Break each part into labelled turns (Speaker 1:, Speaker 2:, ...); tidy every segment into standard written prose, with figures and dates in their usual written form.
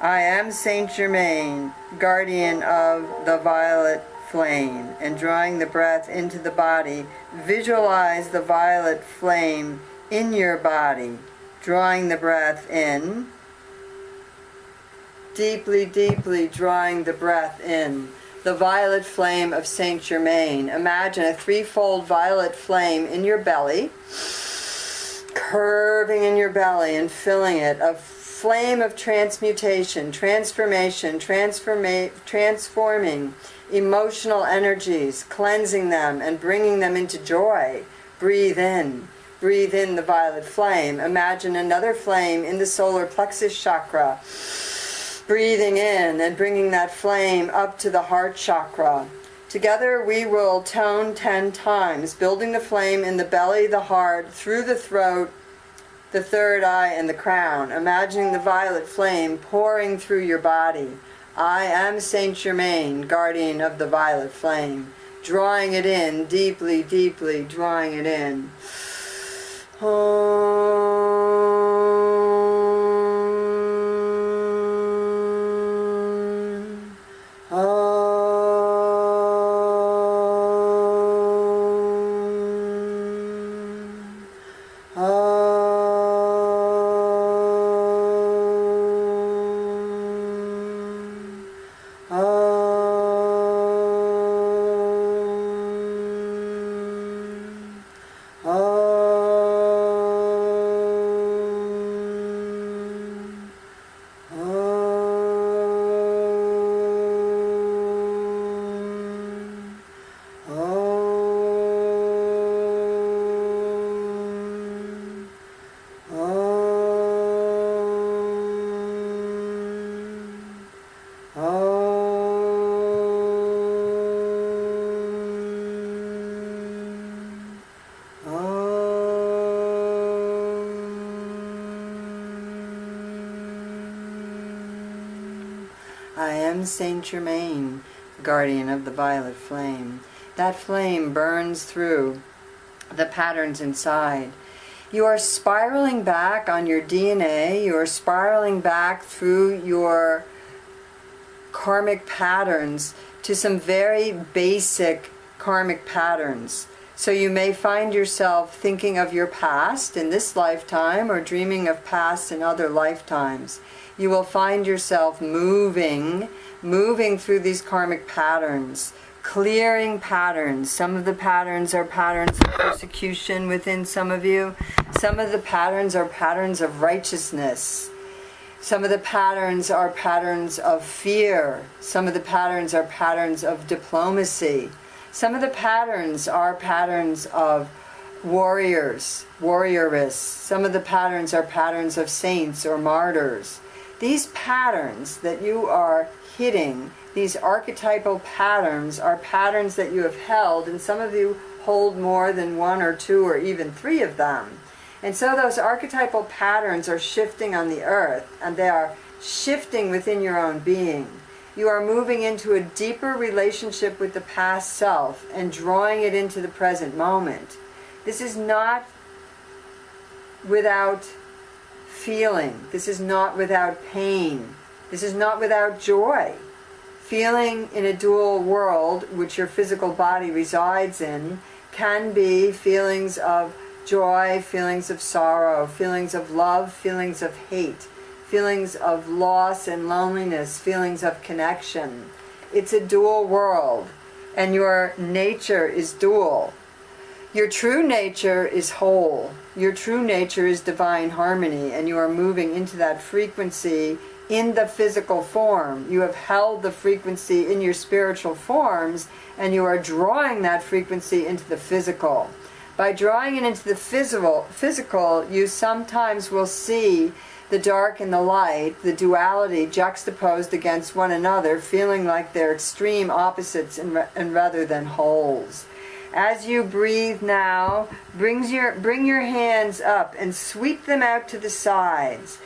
Speaker 1: I am Saint Germain, guardian of the violet flame. And drawing the breath into the body, visualize the violet flame in your body. Drawing the breath in. Deeply, deeply drawing the breath in. The violet flame of Saint Germain. Imagine a threefold violet flame in your belly, curving in your belly and filling it. A flame of transmutation, transformation, transforming emotional energies, cleansing them and bringing them into joy. Breathe in. Breathe in the violet flame. Imagine another flame in the solar plexus chakra. Breathing in and bringing that flame up to the heart chakra. Together we will tone 10 times, building the flame in the belly, the heart, through the throat, the third eye, and the crown. Imagining the violet flame pouring through your body. I am Saint Germain, guardian of the violet flame. Drawing it in, deeply, deeply drawing it in. I am Saint Germain, guardian of the violet flame. That flame burns through the patterns inside. You are spiraling back on your DNA. You are spiraling back through your karmic patterns to some very basic karmic patterns. So you may find yourself thinking of your past in this lifetime or dreaming of past in other lifetimes. You will find yourself moving through these karmic patterns, clearing patterns. Some of the patterns are patterns of persecution within some of you. Some of the patterns are patterns of righteousness. Some of the patterns are patterns of fear. Some of the patterns are patterns of diplomacy. Some of the patterns are patterns of warrioress. Some of the patterns are patterns of saints or martyrs. These patterns that you are hitting, these archetypal patterns, are patterns that you have held, and some of you hold more than 1 or 2 or even 3 of them. And so those archetypal patterns are shifting on the earth, and they are shifting within your own being. You are moving into a deeper relationship with the past self and drawing it into the present moment. This is not without feeling. This is not without pain. This is not without joy. Feeling in a dual world, which your physical body resides in, can be feelings of joy, feelings of sorrow, feelings of love, feelings of hate, feelings of loss and loneliness, feelings of connection. It's a dual world, and your nature is dual. Your true nature is whole. Your true nature is divine harmony, and you are moving into that frequency in the physical form. You have held the frequency in your spiritual forms, and you are drawing that frequency into the physical. By drawing it into the physical, you sometimes will see the dark and the light, the duality juxtaposed against one another, feeling like they're extreme opposites and rather than wholes. As you breathe now, bring your hands up and sweep them out to the sides.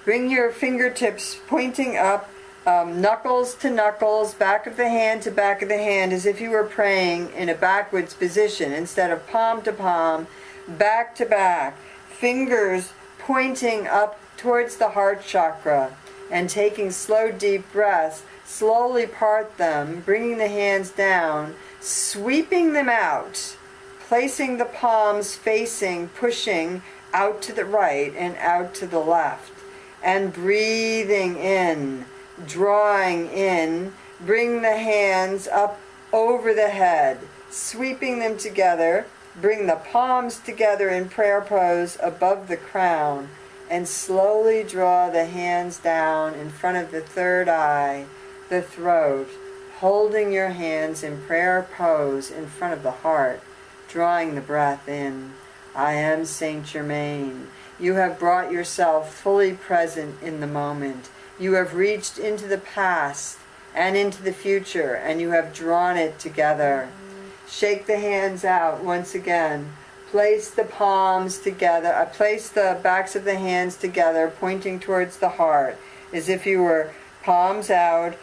Speaker 1: Bring your fingertips pointing up, knuckles to knuckles, back of the hand to back of the hand, as if you were praying in a backwards position instead of palm to palm, back to back. Fingers pointing up towards the heart chakra. and taking slow, deep breaths, slowly part them, bringing the hands down, sweeping them out, placing the palms facing, pushing out to the right and out to the left, and breathing in, drawing in, bring the hands up over the head, sweeping them together, bring the palms together in prayer pose above the crown, and slowly draw the hands down in front of the third eye, the throat, holding your hands in prayer pose in front of the heart, drawing the breath in. I am Saint Germain. You have brought yourself fully present in the moment. You have reached into the past and into the future, and you have drawn it together. Shake the hands out once again. Place the palms together. Place the backs of the hands together, pointing towards the heart, as if you were palms out,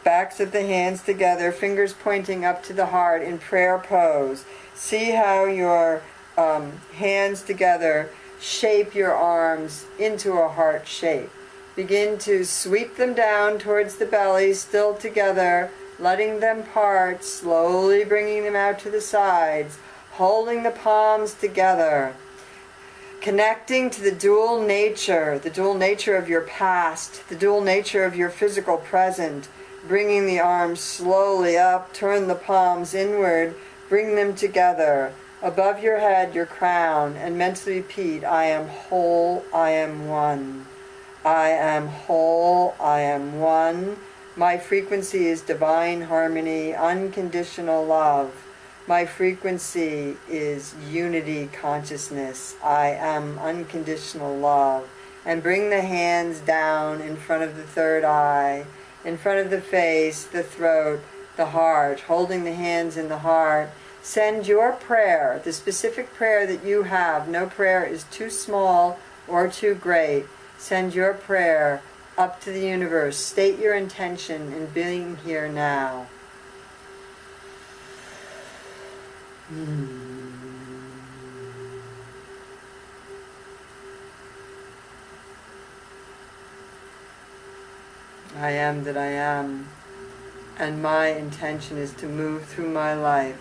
Speaker 1: backs of the hands together, fingers pointing up to the heart in prayer pose. See how your hands together shape your arms into a heart shape. Begin to sweep them down towards the belly, still together, letting them part, slowly bringing them out to the sides, holding the palms together, connecting to the dual nature of your past, the dual nature of your physical present, bringing the arms slowly up, turn the palms inward, bring them together, above your head, your crown, and mentally repeat, I am whole, I am one. I am whole, I am one. My frequency is divine harmony, unconditional love. My frequency is unity consciousness. I am unconditional love. And bring the hands down in front of the third eye, in front of the face, the throat, the heart, holding the hands in the heart. Send your prayer, the specific prayer that you have. No prayer is too small or too great. Send your prayer up to the universe. State your intention in being here now. I am that I am, and my intention is to move through my life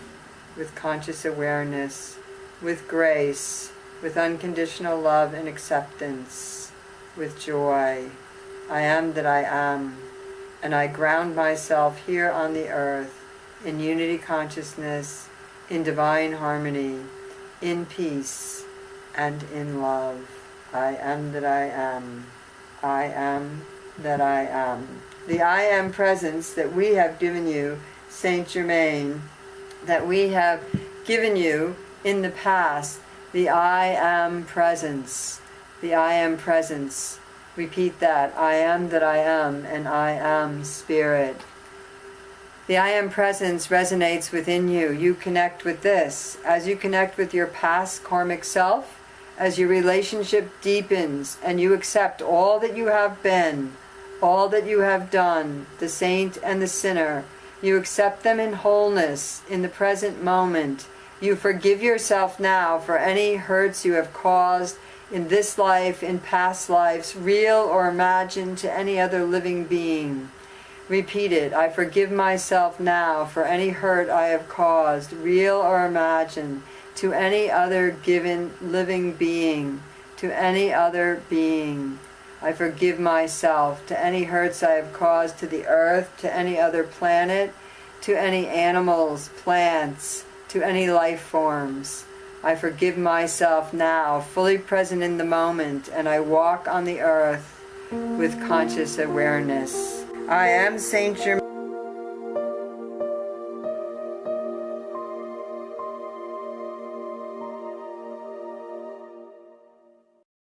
Speaker 1: with conscious awareness, with grace, with unconditional love and acceptance, with joy. I am that I am, and I ground myself here on the earth in unity consciousness, in divine harmony, in peace, and in love. I am that I am. I am that I am. The I am presence that we have given you, Saint Germain, that we have given you in the past, the I am presence. The I am presence. Repeat that. I am that I am, and I am spirit. The I am presence resonates within you. You connect with this. As you connect with your past karmic self, as your relationship deepens and you accept all that you have been, all that you have done, the saint and the sinner, you accept them in wholeness, in the present moment. You forgive yourself now for any hurts you have caused in this life, in past lives, real or imagined, to any other living being. Repeat it. I forgive myself now for any hurt I have caused, real or imagined, to any other given living being, to any other being. I forgive myself to any hurts I have caused to the earth, to any other planet, to any animals, plants, to any life forms. I forgive myself now, fully present in the moment, and I walk on the earth with conscious awareness. I am Saint Germain.